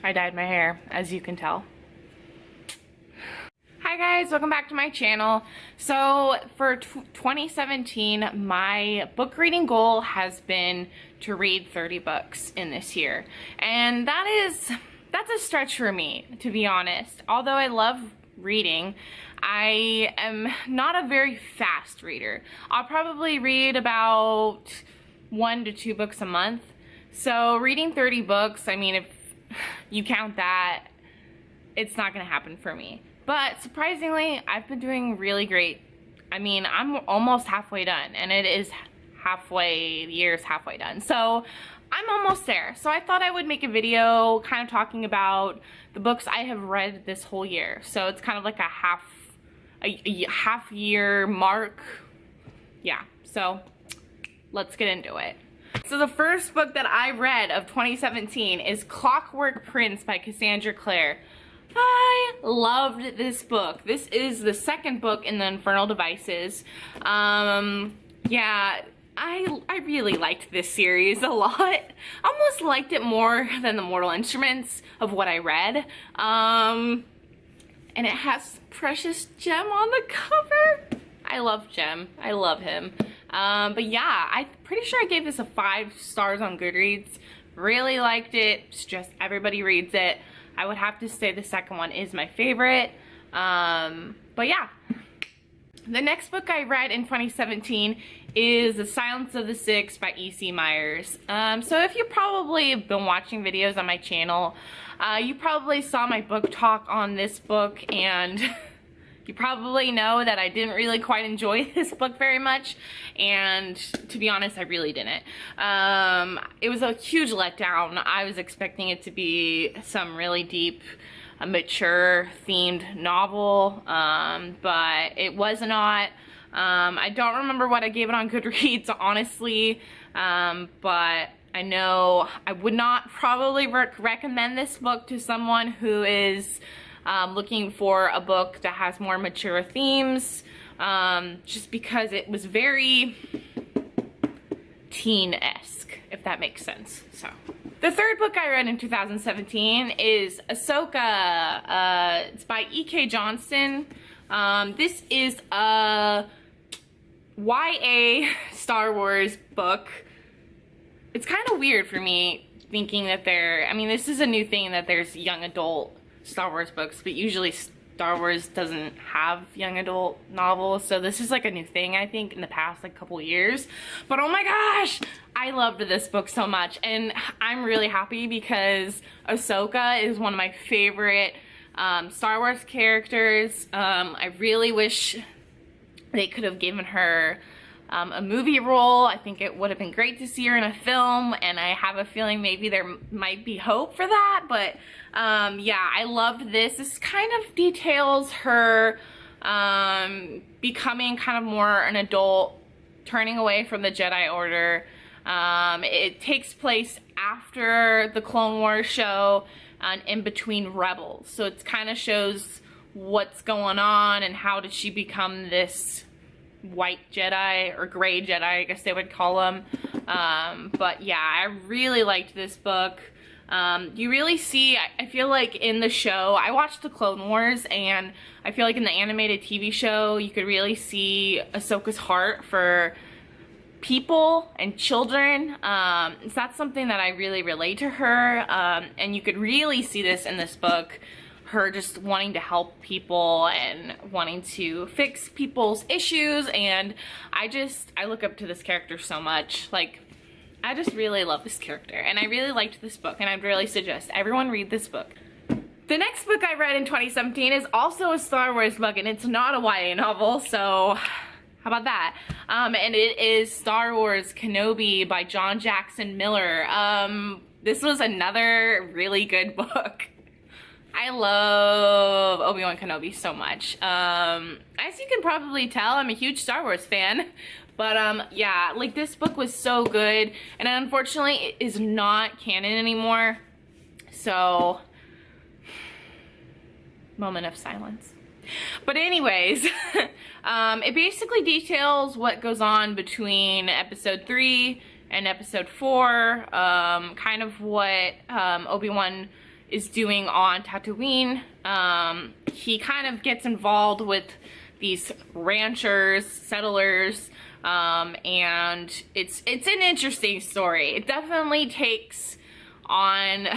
I dyed my hair, as you can tell. Hi guys, welcome back to my channel. So for 2017, my book reading goal has been to read 30 books in this year. And that's a stretch for me, to be honest. Although I love reading, I am not a very fast reader. I'll probably read about 1 to 2 books a month. So reading 30 books, I mean, if you count that, it's not gonna happen for me. But surprisingly, I've been doing really great. I mean, I'm almost halfway done, and it is halfway, the year's halfway done. So I'm almost there. So I thought I would make a video kind of talking about the books I have read this whole year. So it's kind of like a half year mark. Yeah, so let's get into it. So the first book that I read of 2017 is Clockwork Prince by Cassandra Clare. I loved this book. This is the second book in the Infernal Devices. Yeah, I really liked this series a lot. Almost liked it more than the Mortal Instruments of what I read. And it has Precious Gem on the cover. I love Gem. I love him. But yeah, I'm pretty sure I gave this a 5 stars on Goodreads. Really liked it. It's just everybody reads it. I would have to say the second one is my favorite. But yeah. The next book I read in 2017 is The Silence of the Six by E.C. Myers. So if you probably have been watching videos on my channel, you probably saw my book talk on this book, and you probably know that I didn't really quite enjoy this book very much, and to be honest, I really didn't. It was a huge letdown. I was expecting it to be some really deep, mature themed novel, but it was not. I don't remember what I gave it on Goodreads, honestly, but I know I would not probably recommend this book to someone who is looking for a book that has more mature themes, just because it was very teen-esque, if that makes sense. So the third book I read in 2017 is Ahsoka. It's by E.K. Johnston. This is a YA Star Wars book. It's kind of weird for me thinking that I mean, this is a new thing that there's young adult Star Wars books, but usually Star Wars doesn't have young adult novels, so this is like a new thing, I think, in the past like couple years. But oh my gosh, I loved this book so much, and I'm really happy because Ahsoka is one of my favorite Star Wars characters. I really wish they could have given her a movie role. I think it would have been great to see her in a film, and I have a feeling maybe there might be hope for that. But yeah, I loved this. This kind of details her becoming kind of more an adult, turning away from the Jedi Order. It takes place after the Clone Wars show and in between Rebels, so it kind of shows what's going on and how did she become this white Jedi, or gray Jedi, I guess they would call them. But yeah, I really liked this book. You really see, I feel like in the show, I watched the Clone Wars, and I feel like in the animated TV show, you could really see Ahsoka's heart for people and children. So that's something that I really relate to her, and you could really see this in this book. Her just wanting to help people and wanting to fix people's issues, and I look up to this character so much. Like, I just really love this character, and I really liked this book, and I'd really suggest everyone read this book. The next book I read in 2017 is also a Star Wars book, and it's not a YA novel, so how about that? And it is Star Wars Kenobi by John Jackson Miller. This was another really good book. I love Obi-Wan Kenobi so much. As you can probably tell, I'm a huge Star Wars fan. But yeah, like, this book was so good, and unfortunately it is not canon anymore. So, moment of silence. But anyways, it basically details what goes on between episode 3 and episode 4, kind of what Obi-Wan is doing on Tatooine. He kind of gets involved with these ranchers, settlers, and it's an interesting story. It definitely takes on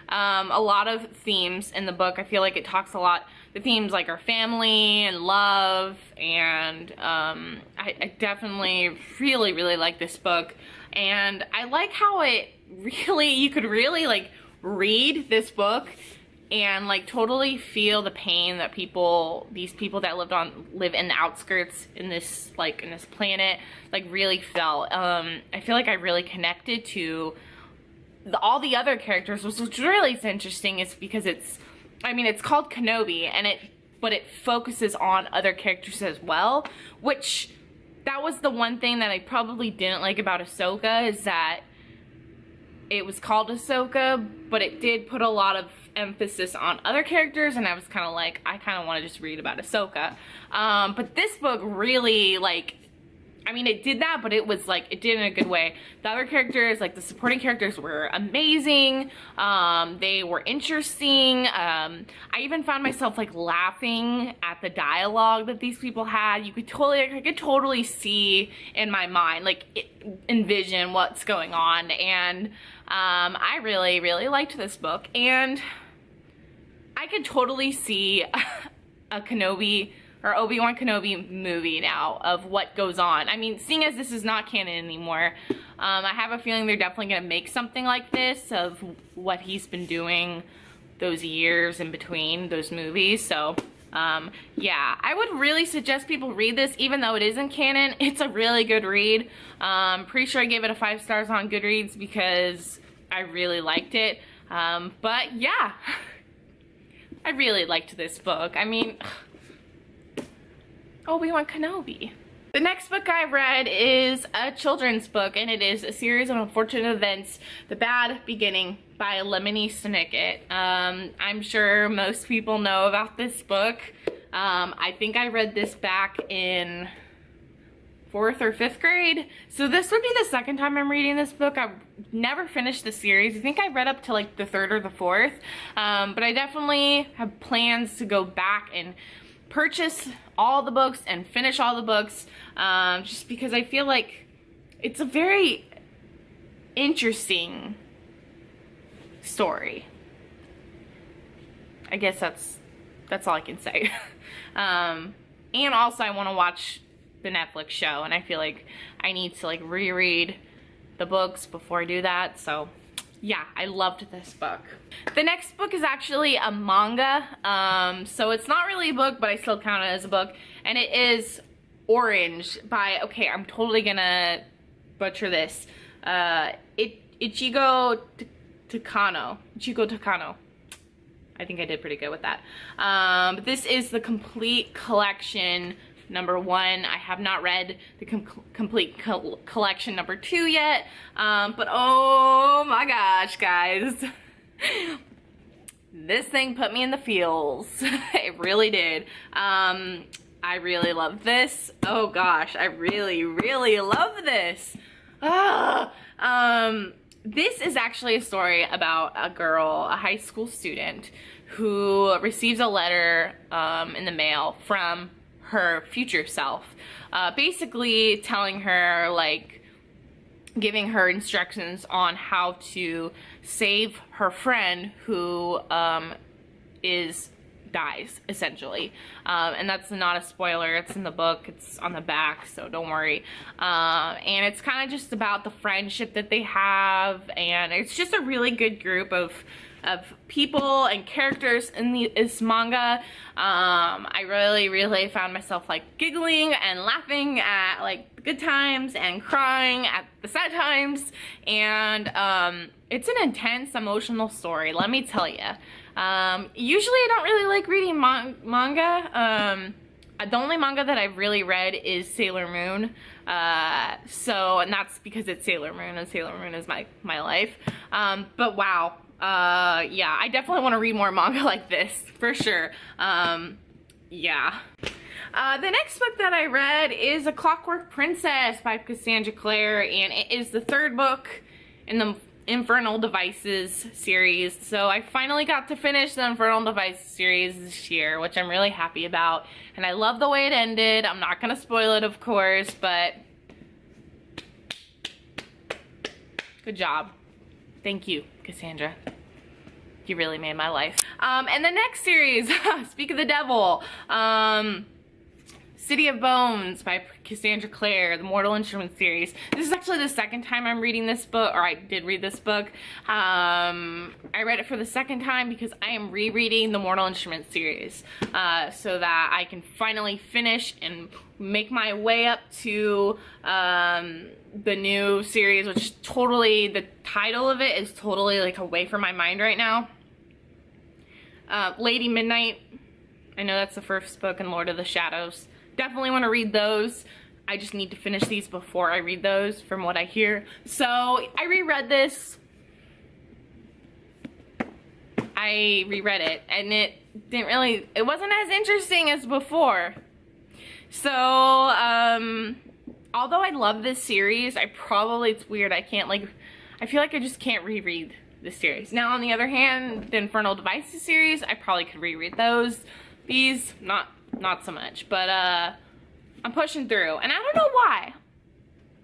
a lot of themes in the book. I feel like it talks a lot, the themes like our family and love, and I definitely really like this book. And I like how it really, you could really like read this book and like totally feel the pain that these people that live in the outskirts in this planet, like really felt. I feel like I really connected to all the other characters, which really is interesting, is because it's called Kenobi, but it focuses on other characters as well, which that was the one thing that I probably didn't like about Ahsoka, is that it was called Ahsoka, but it did put a lot of emphasis on other characters, and I was kind of like, I kind of want to just read about Ahsoka. But this book really, like, I mean, it did that, but it was like, it did in a good way. The other characters, like the supporting characters, were amazing. They were interesting. I even found myself like laughing at the dialogue that these people had. I could totally see in my mind, like envision what's going on. And I really liked this book, and I could totally see a Kenobi or Obi-Wan Kenobi movie now of what goes on. I mean, seeing as this is not canon anymore, I have a feeling they're definitely gonna make something like this of what he's been doing those years in between those movies. So yeah, I would really suggest people read this, even though it isn't canon. It's a really good read. Pretty sure I gave it a 5 stars on Goodreads because I really liked it. But yeah, I really liked this book. I mean, Obi-Wan Kenobi. The next book I read is a children's book, and it is A Series of Unfortunate Events, The Bad Beginning by Lemony Snicket. I'm sure most people know about this book. I think I read this back in 4th or 5th grade. So this would be the second time I'm reading this book. I've never finished the series. I think I read up to like the 3rd or the 4th. But I definitely have plans to go back and purchase all the books and finish all the books, just because I feel like it's a very interesting story. I guess that's all I can say. And also I want to watch the Netflix show, and I feel like I need to like reread the books before I do that. So yeah, I loved this book. The next book is actually a manga, so it's not really a book, but I still count it as a book, and it is Orange by, okay, I'm totally gonna butcher this, Ichigo Takano. I think I did pretty good with that. But this is the complete collection number 1. I have not read the complete collection number 2 yet, but oh my gosh, guys. This thing put me in the feels. It really did. I really love this. Oh gosh, I really love this. This is actually a story about a girl, a high school student, who receives a letter in the mail from her future self, basically telling her, like, giving her instructions on how to save her friend who dies, essentially. And that's not a spoiler, it's in the book, it's on the back, so don't worry. And it's kind of just about the friendship that they have, and it's just a really good group of people and characters in this manga. I really found myself like giggling and laughing at like the good times and crying at the sad times, and it's an intense emotional story, let me tell you. Usually I don't really like reading manga. The only manga that I've really read is Sailor Moon, and that's because it's Sailor Moon, and Sailor Moon is my life. But wow, yeah, I definitely want to read more manga like this, for sure. Yeah. The next book that I read is A Clockwork Princess by Cassandra Clare, and it is the 3rd book in the Infernal Devices series. So I finally got to finish the Infernal Devices series this year, which I'm really happy about. And I love the way it ended. I'm not gonna spoil it, of course, but good job. Thank you, Cassandra. You really made my life. And the next series, Speak of the Devil, City of Bones by Cassandra Clare, the Mortal Instruments series. This is actually the second time I'm reading this book, or I did read this book. I read it for the second time because I am rereading the Mortal Instruments series, so that I can finally finish and make my way up to the new series, which totally, the title of it is totally like away from my mind right now. Lady Midnight. I know that's the first book in Lord of the Shadows. Definitely want to read those. I just need to finish these before I read those, from what I hear. So I reread this. I reread it, and it wasn't as interesting as before. So, although I love this series, it's weird, I feel like I just can't reread this series. Now, on the other hand, the Infernal Devices series, I probably could reread those. These, not so much, but I'm pushing through, and I don't know why.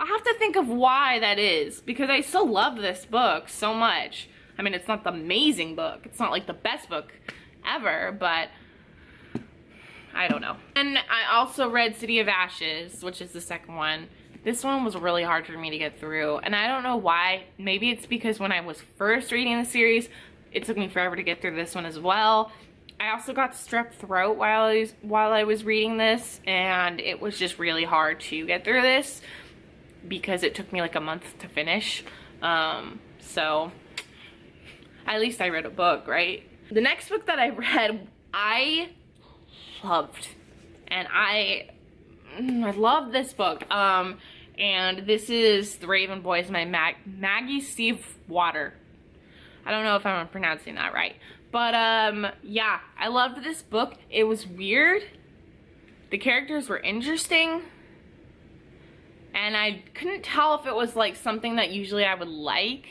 I'll have to think of why that is, because I still love this book so much. I mean, it's not the amazing book, it's not like the best book ever, but I don't know. And I also read City of Ashes, which is the second one. This one was really hard for me to get through, and I don't know why. Maybe it's because when I was first reading the series, it took me forever to get through this one as well. I also got strep throat while I was reading this, and it was just really hard to get through this because it took me like a month to finish. So at least I read a book, right? The next book that I read, I loved, and I love this book. And this is The Raven Boys by Maggie Steve Water. I don't know if I'm pronouncing that right. But, yeah, I loved this book. It was weird. The characters were interesting. And I couldn't tell if it was, like, something that usually I would like.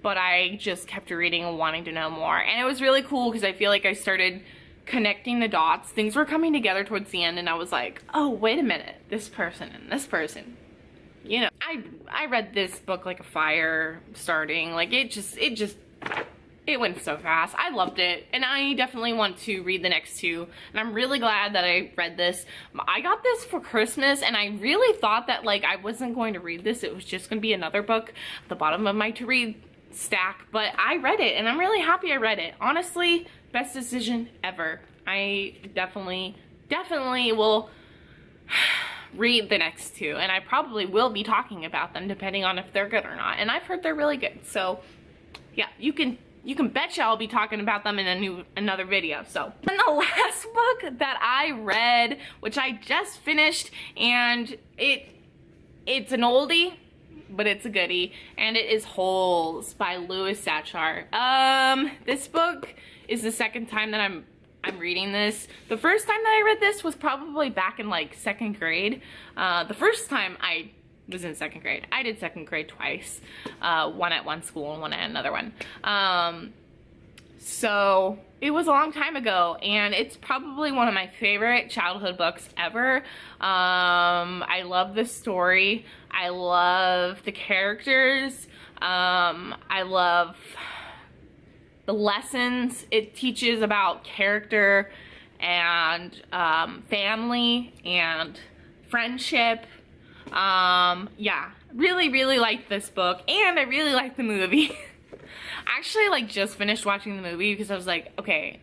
But I just kept reading and wanting to know more. And it was really cool because I feel like I started connecting the dots. Things were coming together towards the end, and I was like, oh, wait a minute. This person and this person. You know, I read this book like a fire starting. Like, it went so fast. I loved it, and I definitely want to read the next two, and I'm really glad that I read this. I got this for Christmas, and I really thought that, like, I wasn't going to read this. It was just going to be another book at the bottom of my to-read stack, but I read it, and I'm really happy I read it. Honestly, best decision ever. I definitely will read the next two, and I probably will be talking about them depending on if they're good or not, and I've heard they're really good. So, yeah, you can betcha I'll be talking about them in another video. So, and the last book that I read, which I just finished, and it's an oldie, but it's a goodie, and it is Holes by Louis Sachar. This book is the second time that I'm reading this. The first time that I read this was probably back in like second grade. The first time I was in second grade. I did second grade twice. One at one school and one at another one. So it was a long time ago, and it's probably one of my favorite childhood books ever. I love the story. I love the characters. I love the lessons it teaches about character and family and friendship. Yeah, really liked this book, and I really liked the movie. I actually like just finished watching the movie because I was like, okay,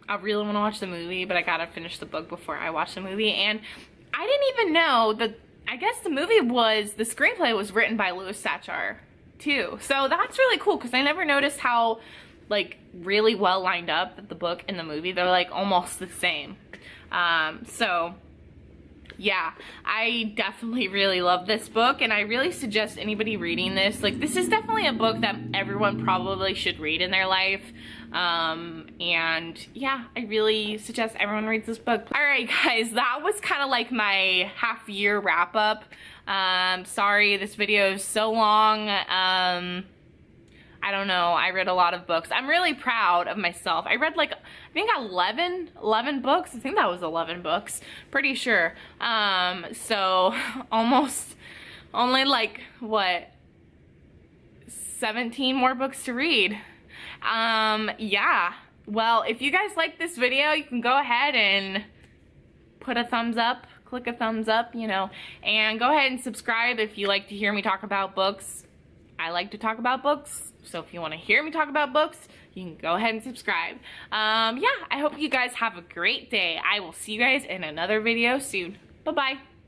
I really want to watch the movie, but I gotta finish the book before I watch the movie. And I didn't even know that, I guess the screenplay was written by Louis Sachar too. So that's really cool because I never noticed how like really well lined up the book and the movie. They're like almost the same. So yeah, I definitely really love this book, and I really suggest anybody reading this. Like, this is definitely a book that everyone probably should read in their life. And yeah, I really suggest everyone reads this book. All right, guys, that was kind of like my half-year wrap-up. Sorry this video is so long. I don't know, I read a lot of books. I'm really proud of myself. I read like, I think 11 books. I think that was 11 books, pretty sure. So almost, only like, what, 17 more books to read. Yeah, well, if you guys like this video, you can go ahead and put a thumbs up, click a thumbs up, you know, and go ahead and subscribe if you like to hear me talk about books. I like to talk about books, so if you want to hear me talk about books, you can go ahead and subscribe. Yeah, I hope you guys have a great day. I will see you guys in another video soon. Bye-bye.